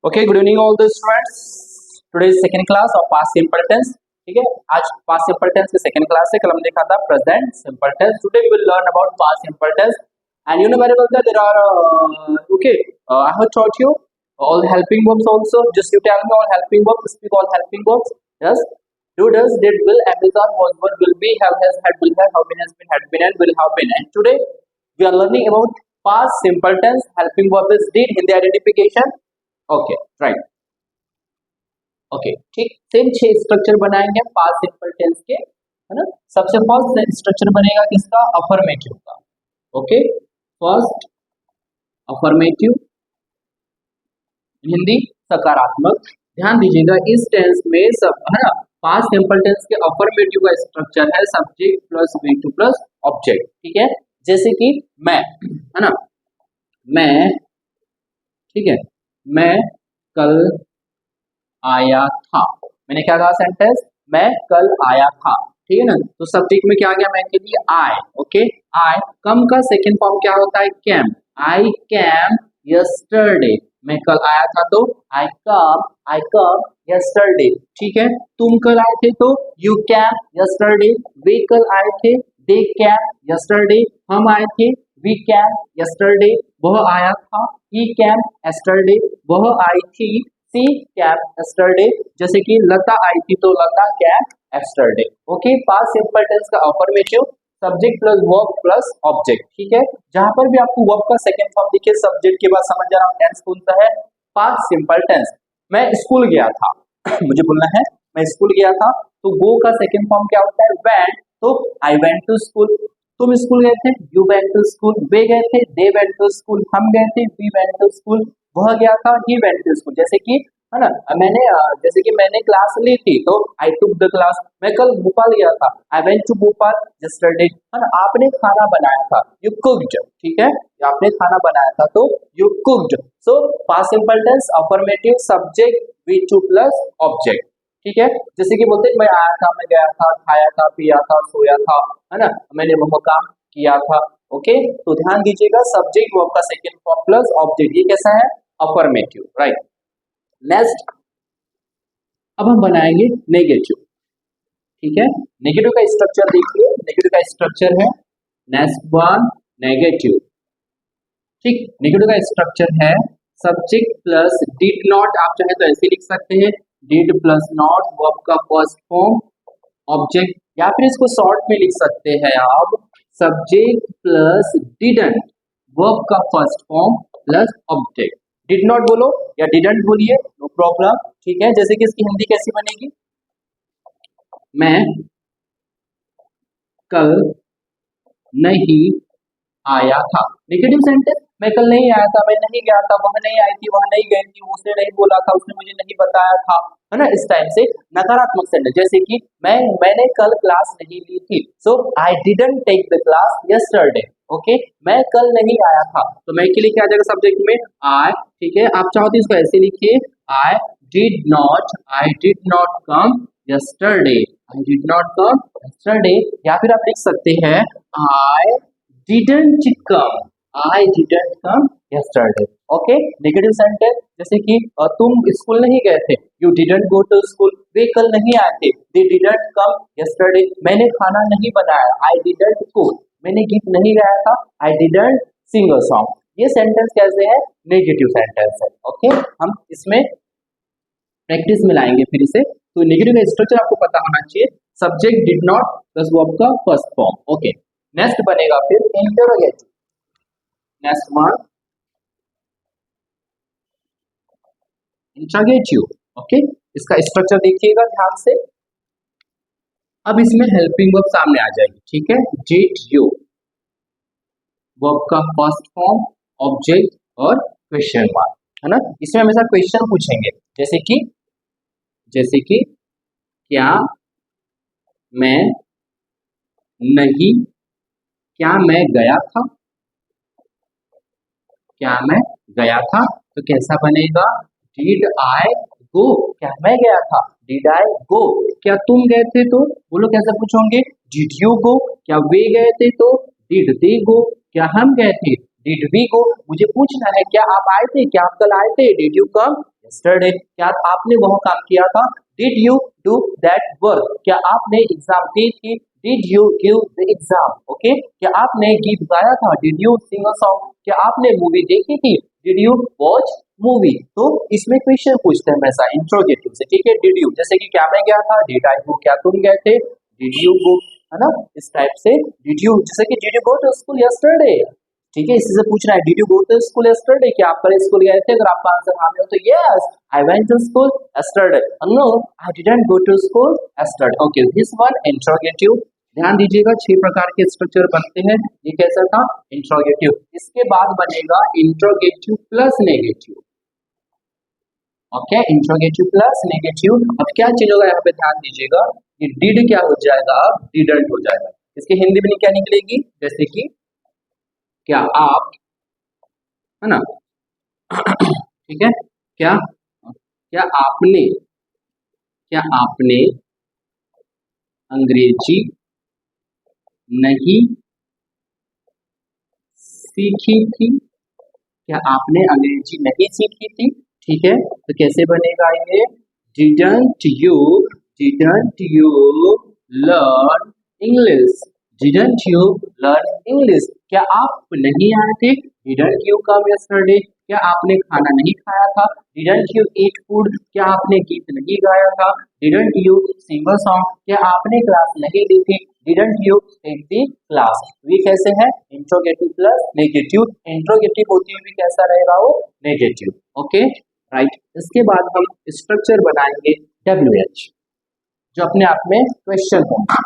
Okay, good evening all the students. Today second class of past simple tense. ठीक है, आज past simple tense की second class है। कल हम देखा था present simple tense. Today we will learn about past simple tense and you know very well that there are okay, I have taught you all helping verbs also. Just you tell me all helping verbs, speak all helping verbs. Yes, do, does, did, will, am, is, are, was, were, will be, have, has, had, will have been, has been, had been, and will have been. And today we are learning about past simple tense. Helping verb is did, Hindi identification. Okay right, okay ठीक। Same 6 structure बनाएंगे past simple tense के, है ना। सबसे first structure बनेगा किसका? Affirmative का। Okay, first affirmative, Hindi सकारात्मक। ध्यान दीजिएगा इस टेंस में सब, है ना, पास्ट सिंपल टेंस के अफर्मेटिव का स्ट्रक्चर है subject plus V2 plus object. ठीक है, जैसे कि मैं, है ना, मैं, ठीक है, मैं कल आया था। मैंने क्या कहा सेंटेंस? मैं कल आया था। ठीक है ना, तो सब्जेक्ट में क्या आ गया? मैं के लिए आई। ओके, आई। कम का सेकंड फॉर्म क्या होता है? कैम। I came yesterday. मैं कल आया था तो आई कम यस्टरडे। ठीक है, तुम कल आए थे तो यू कैम यस्टरडे। वे कल आए थे, दे कैम यस्टरडे। हम आए थे, वी कैम यस्टरडे। वह आया था, ही कैम यस्टरडे। वह आई थी, सी कैम यस्टरडे। जैसे कि लता आई थी तो Lata came yesterday. Okay, past simple tense का affirmative subject plus verb plus object. ठीक है, जहां पर भी आपको वर्ब का सेकंड फॉर्म दिखे सब्जेक्ट के बाद समझ जाना टेंस कौन सा है, पास्ट सिंपल टेंस। मैं स्कूल गया था मुझे बोलना है मैं स्कूल गया था, तो गो का सेकंड फॉर्म क्या होता है? वेंट। तो आई वेंट टू स्कूल। तुम स्कूल गए थे, यू वेंट टू स्कूल। वे गए थे, दे वेंट टू स्कूल। हम गए थे, वी वेंट टू स्कूल। वह गया था, ही वेंट टू स्कूल। जैसे कि, है ना, मैंने जैसे कि मैंने क्लास ली थी तो आई टुक द क्लास। मैं कल भोपाल गया था, I went to Bhopal yesterday. है ना, आपने खाना बनाया था, यू कुक्ड। ठीक है, आपने खाना बनाया था तो you cooked. So past simple tense affirmative subject V2 plus object. ठीक है, जैसे कि बोलते हैं मैं आया था, मैं गया था, खाया था, पिया था, सोया था, है ना, मैंने वह काम किया था। ओके, तो ध्यान दीजिएगा सब्जेक्ट वर्ब का सेकंड फॉर्म प्लस ऑब्जेक्ट, ये कैसा है? अफर्मेटिव। राइट, नेक्स्ट अब हम बनाएंगे नेगेटिव। ठीक है, नेगेटिव का स्ट्रक्चर देखिए। नेगेटिव का स्ट्रक्चर है नेक्स्ट वन, नेगेटिव। ठीक, नेगेटिव का स्ट्रक्चर है सब्जेक्ट प्लस डिड नॉट। आप चाहे तो ऐसे लिख सकते हैं, डिड प्लस नॉट वर्ब का फर्स्ट फॉर्म ऑब्जेक्ट, या फिर इसको शॉर्ट में लिख सकते हैं आप, सब्जेक्ट प्लस डिडंट वर्ब का first form plus object. Did not बोलो या डिडंट बोलिए, नो प्रॉब्लम। ठीक है, जैसे कि इसकी हिंदी कैसी बनेगी? मैं कल नहीं आया था। नेगेटिव सेंटेंस, मैं कल नहीं आया था, मैं नहीं गया था, वह नहीं आई थी, वह नहीं गई थी, उसने नहीं बोला था, उसने मुझे नहीं बताया था, है ना। इस टाइप से नकारात्मक सेंटेंस, जैसे कि मैंने कल क्लास नहीं ली थी, so I didn't take the class yesterday. Okay, मैं कल नहीं आया था, तो मैं के लिए क्या आ जाएगा सब्जेक्ट में? आई। ठीक है, आप चाहो तो इसको ऐसे लिखिए, I did not come yesterday. I did not come yesterday, या फिर आप लिख सकते हैं आई didn't come yesterday. Okay, negative sentence, जैसे कि तुम स्कूल नहीं गए थे, you didn't go to school. वे कल नहीं आए थे, they didn't come yesterday. मैंने खाना नहीं बनाया, I didn't cook. मैंने गीत नहीं गाया था, I didn't sing a song. ये सेंटेंस कैसे है? नेगेटिव सेंटेंस है। ओके, हम इसमें प्रैक्टिस में लाएंगे फिर से। तो नेगेटिव का स्ट्रक्चर आपको पता होना चाहिए, subject did not plus verb का फर्स्ट फॉर्म। ओके, नेक्स्ट बनेगा फिर interrogative. Next one interrogative. Okay, इसका स्ट्रक्चर देखिएगा ध्यान से। अब इसमें हेल्पिंग वर्ब सामने आ जाएगी। ठीक है, डिड यू वर्ब का फर्स्ट फॉर्म ऑब्जेक्ट और क्वेश्चन मार्क, है ना। इसमें हमेशा क्वेश्चन पूछेंगे, जैसे कि क्या मैं नहीं, क्या मैं गया था, क्या मैं गया था, तो कैसा बनेगा? डिड आई गो। क्या मैं गया था? डिड आई गो। क्या तुम गए थे तो बोलो कैसे पूछोगे? डिड यू गो। क्या वे गए थे तो डिड दे गो। क्या हम गए थे? Did we go. मुझे पूछना है क्या आप आए थे, क्या आप कल आए थे? डिड यू कम yesterday, क्या आपने वह काम किया था? Did you do that work? क्या आपने एग्जाम दी थी? Did you give the exam? Okay, क्या आपने गीत गाया था? Did you sing a song? क्या आपने मूवी देखी थी? Did you watch movie? तो इसमें क्वेश्चन पूछते हैं हमेशा इंट्रोगेटिव से, ठीक है? Did you, जैसे कि क्या मैं गया था? Did I go? क्या तुम गए थे? Did you go? है ना, इस टाइप से। Did you, जैसे कि Did you go to school yesterday? ठीक है, इसी से पूछ रहा है did you go to school yesterday, क्या आप कल स्कूल गए थे? अगर आपका आंसर हाँ में हो तो yes I went to school yesterday, no I didn't go to school yesterday. Okay, this one interrogative. ध्यान दीजिएगा 6 प्रकार के स्ट्रक्चर बनते हैं। ये कैसा था? इंट्रोगेटिव। इसके बाद बनेगा interrogative plus negative. Okay, interrogative plus negative. अब क्या चीज होगा यहाँ पे ध्यान दीजिएगा, ये डिड क्या हो जाएगा? अब डिडंट हो जाएगा। इसकी हिंदी में क्या निकलेगी? जैसे कि क्या आप, है ना, ठीक है, क्या क्या आपने अंग्रेजी नहीं सीखी थी? क्या आपने अंग्रेजी नहीं सीखी थी? ठीक है, तो कैसे बनेगा ये? Didn't you learn English? Didn't you learn English? क्या आप नहीं आए थे? Didn't you come yesterday? क्या आपने खाना नहीं खाया था? Didn't you eat food? क्या आपने गीत नहीं गाया था? Didn't you sing a song? क्या आपने क्लास नहीं ली थी? Didn't you take the class? ये कैसे है? Interrogative plus negative. इंट्रोगेटिव होती हुई भी कैसा रहेगा वो? नेगेटिव। Okay, right. इसके बाद हम स्ट्रक्चर बनाएंगे WH, जो अपने आप में क्वेश्चन होंगे।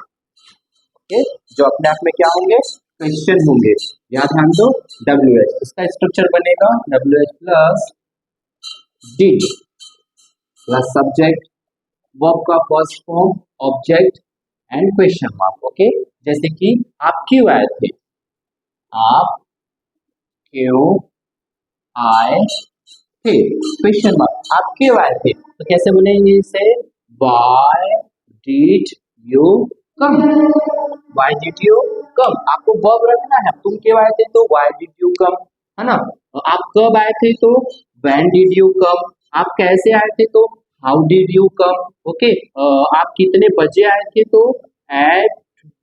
ओके, जो अपने आप में क्या होंगे? क्वेश्चन होंगे। यहाँ ध्यान दो, WH इसका स्ट्रक्चर बनेगा WH plus did plus subject, verb का first form, object and question mark. Okay, जैसे कि आप क्यों आए थे? आप क्यों आए थे? Question mark. आप क्यों आए थे? तो कैसे बोलेंगे इसे? Why did you come? Why did you come? आपको वर्ब रखना है। तुम क्यों आए थे तो why did you come, है ना। आप कब आए थे तो when did you come? आप कैसे आए थे तो how did you come? Okay, आप कितने बजे आए थे तो at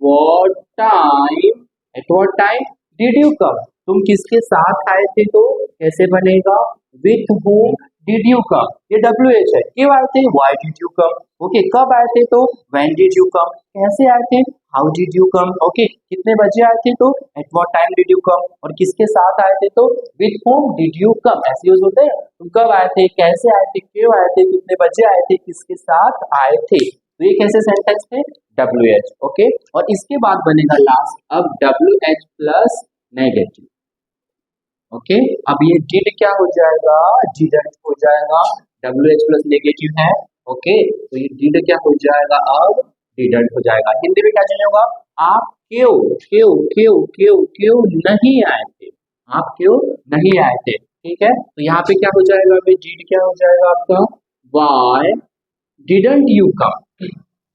what time did you come? तुम किसके साथ आए थे तो कैसे बनेगा? with whom did you come? ये WH है। क्यों आए थे? Why did you come? Okay, कब आए थे तो when did you come? कैसे आए थे? How did you come? Okay, कितने बजे आए थे तो at what time did you come? और किसके साथ आए थे तो with whom did you come? ऐसे यूज होते हैं। तुम कब आए थे, कैसे आए थे, क्यों आए थे, कितने बजे आए थे, किसके साथ आए थे। तो ये कैसे सेंटेंस थे? WH। ओके, और इसके बाद बनेगा लास्ट अब WH प्लस नेगेटिव। ओके, अब ये डिड क्या हो जाएगा? डिडंट हो जाएगा। WH प्लस नेगेटिव है। ओके, तो ये डिड क्या हो जाएगा? अब डिडंट हो जाएगा। हिंदी में क्या चाहिए होगा? आप क्यों क्यों क्यों क्यों क्यों नहीं आए थे? आप क्यों नहीं आए थे? ठीक है, तो यहाँ पे क्या हो जाएगा? अभी डिड क्या हो जाएगा आपका? Why didn't you come?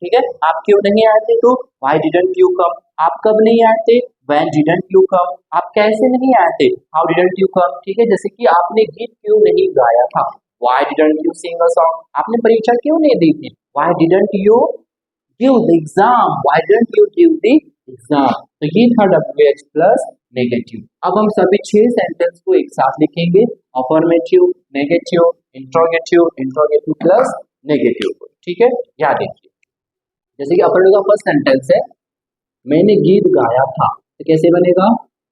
ठीक है, आप क्यों नहीं आए थे तो why didn't you come? आप कब नहीं आए थे? when didn't you come? आप कैसे नहीं आए थे? how didn't you come? ठीक है, जैसे कि आपने गीत क्यों नहीं गाया था? why didn't you sing a song? आपने परीक्षा क्यों नहीं दी थी? why didn't you give the exam? why didn't you give the exam? तो ये था WH प्लस नेगेटिव। अब हम सभी 6 सेंटेंस को एक साथ लिखेंगे, affirmative, negative, interrogative, interrogative plus negative. ठीक है, याद रखिए। जैसे कि अफर्मेटिव का फर्स्ट सेंटेंस है मैंने गीत गाया था, तो कैसे बनेगा?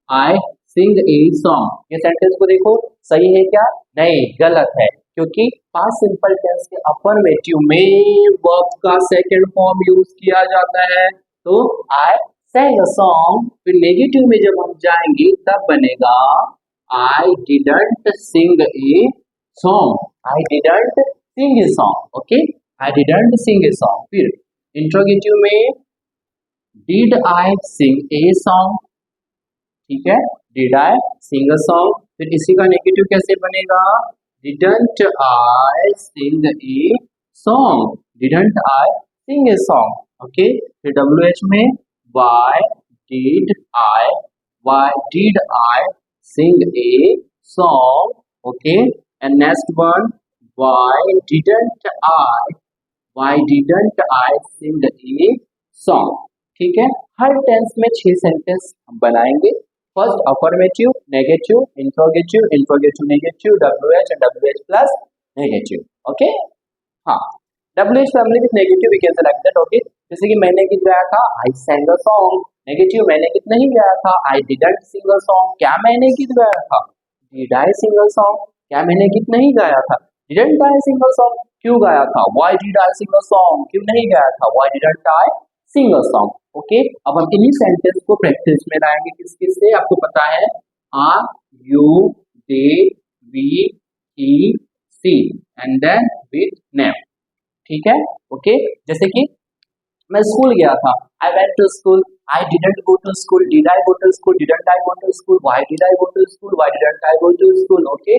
आई सिंग ए सॉन्ग। ये सेंटेंस को देखो, सही है क्या? नहीं, गलत है, क्योंकि पास्ट सिंपल टेंस के अफर्मेटिव में वर्ब का सेकंड फॉर्म यूज किया जाता है। तो आई sang a song, फिर नेगेटिव में जब हम जाएंगे तब बनेगा I didn't sing a song. I didn't sing a song. Okay, I didn't sing a song. फिर इंट्रोगेटिव में did I sing a song? ठीक है, did I sing a song? फिर इसी का नेगेटिव कैसे बनेगा? Didn't I sing a song? Didn't I sing a song? Okay, फिर WH में why did I sing a song? Okay, and next one why didn't I why didn't I sing a song? ठीक है, हर tense में 6 sentence हम बनाएंगे। First affirmative, negative, interrogative, interrogative negative, WH and WH plus negative. Okay, हाँ, WH family with negative we can say like that. Okay, जैसे कि मैंने गीत गाया था, I sang a song। Negative, मैंने गीत नहीं गाया था, आई didn't sing a song। क्या मैंने गीत गाया था? Did I sing a song? क्या मैंने गीत नहीं गाया था? Didn't I sing a song? क्यों गाया था? Why did I sing a song? क्यों नहीं गाया था? Why didn't I sing a song? Okay, अब हम इन्हीं सेंटेंस को प्रैक्टिस में लाएंगे। किस किस से आपको पता है? Are, you, they, we, he, she and then with name. ठीक है, ओके, जैसे कि मैं स्कूल गया था, I went to school. I didn't go to school, did I go to school, didn't I go to school, why did I go to school, why didn't I go to school. Okay,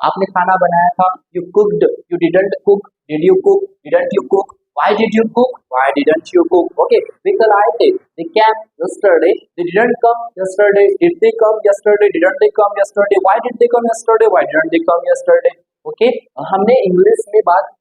आपने खाना बनाया था, you cooked, you didn't cook, did you cook, didn't you cook, why did you cook, why didn't you cook. Okay, वे कल आए थे, they came yesterday, they didn't come yesterday, did they come yesterday, didn't they come yesterday, why did they come yesterday, why didn't they come yesterday. Okay, हमने English में बात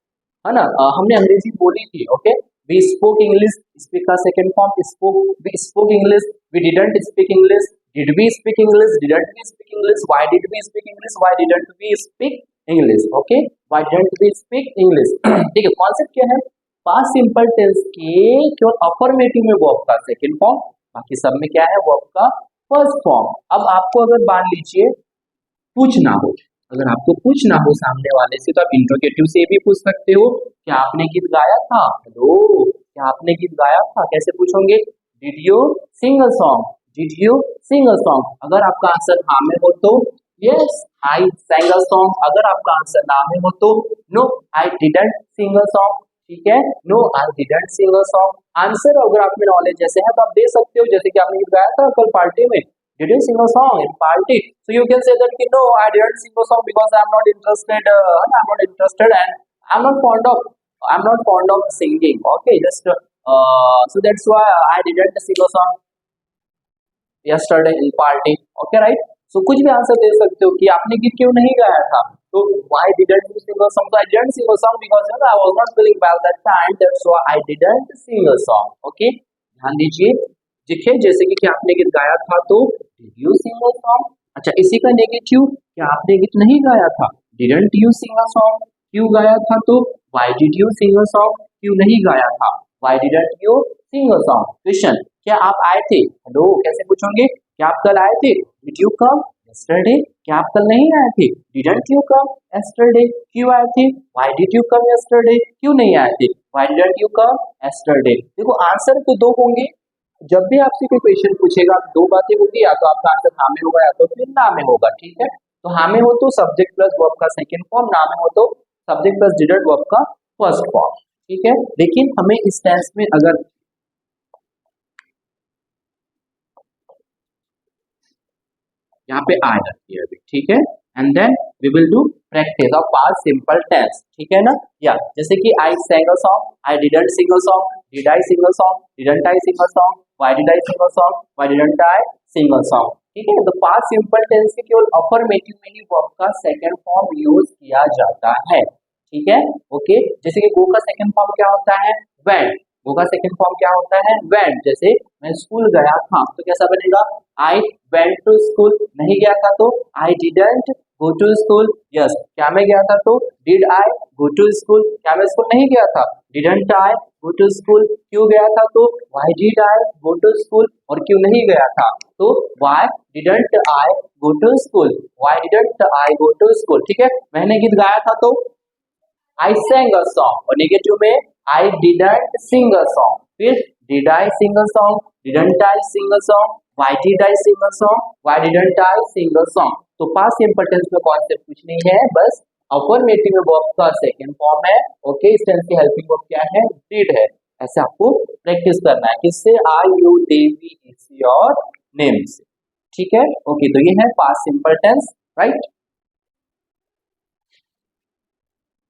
है ना, हमने अंग्रेजी बोली थी। Okay, we spoke English, speak का second form spoke, we spoke English, we didn't speak English, did we speak English, didn't we speak English, why did we speak English, why didn't we speak English. Okay, why didn't we speak English. ठीक है, concept क्या है? Past simple tense के केवल affirmative में verb का second form, बाकी सब में क्या है? वर्ब का फर्स्ट फॉर्म। अब आपको अगर मान लीजिए पूछना हो, अगर आपको पूछना हो सामने वाले से, तो आप इंट्रोगेटिव से भी पूछ सकते हो, क्या आपने गीत गाया था? हेलो, क्या आपने गीत गाया था? कैसे पूछोगे? Did you sing a song, did you sing a song. अगर आपका आंसर हाँ में हो तो yes I sang a song, अगर आपका आंसर ना में हो तो no I didn't sing a song. ठीक है, no I didn't sing a song. Answer अगर आप में नॉलेज जैसे है तो आप दे सकते हो, जैसे कि आपने गीत गाया था कल पार्टी में, did you sing a song in party? So you can say that no, I didn't sing a song because I'm not interested. I'm not interested, and I'm not fond of. I'm not fond of singing. Okay, just so that's why I didn't sing a song yesterday in party. Okay, right? So कुछ भी answer दे सकते हो कि आपने गीत क्यों नहीं गाया था। तो why didn't you sing a song? So I didn't sing a song because I was not feeling well that time. That's why I didn't sing a song. Okay, ध्यान दीजिए। देखिए, जैसे कि क्या आपने गीत गाया था तो did you sing a song. अच्छा, इसी का नेगेटिव, क्या आपने गीत नहीं गाया था? Didn't you sing a song. क्यों गाया था तो why did you sing a song, क्यों नहीं गाया था? Why didn't you sing a song. Question, क्या आप आए थे? हेलो, कैसे पूछोगे? क्या आप कल आए थे? Did you come yesterday. क्या आप कल नहीं आए थे? Didn't you come yesterday. क्यों आए थे? Why did you come yesterday. क्यों नहीं आए थे? Why didn't you come yesterday. देखो, आंसर तो दो होंगे। जब भी आपसे कोई क्वेश्चन पूछेगा, दो बातें होगी, या तो आपका आंसर हाँ में होगा या तो फिर ना में होगा। ठीक है, तो हाँ में हो तो सब्जेक्ट प्लस वर्ब का सेकंड फॉर्म, ना में हो तो सब्जेक्ट प्लस डिडक्ट वर्ब का फर्स्ट फॉर्म। ठीक है, लेकिन हमें इस टेंस में अगर यहाँ पे आ जाती है अभी। ठीक है, and then we will do practice of past simple tense. ठीक है ना, या जैसे कि आई sang a song, I didn't sing a song, did I sing a song, didn't I sing a song, why did I sing a song, why didn't I sing a song। ठीक है, तो past simple tense के केवल affirmative में ही verb का second form use किया जाता है। ठीक है, ओके, जैसे कि गो का सेकंड फॉर्म क्या होता है? वेंट। गो का सेकंड फॉर्म क्या होता है? वेंट। जैसे मैं स्कूल गया था तो कैसा बनेगा? I went to school. नहीं गया था तो I didn't go to school. Yes, क्या मैं गया था तो did I go to school. क्या मैं स्कूल नहीं गया था? Didn't I go to school. क्यों गया था तो why did I go to school. और क्यों नहीं गया था तो why didn't I go to school, why didn't I go to school. ठीक है, मैंने गीत गाया था तो आई sang a song, और नेगेटिव में आई didn't sing a song। फिर did I sing a song, didn't I sing a song, why did I sing a song, why didn't I sing a song। तो पास्ट सिंपल टेंस में concept कुछ नहीं है, बस affirmative में verb का second form है। ओके, इस टेंस की हेल्पिंग वर्ब क्या है? did है। ऐसे आपको प्रैक्टिस करना है, किससे? I you they we is your name से। ठीक है, ओके, तो ये है पास्ट सिंपल टेंस, राइट।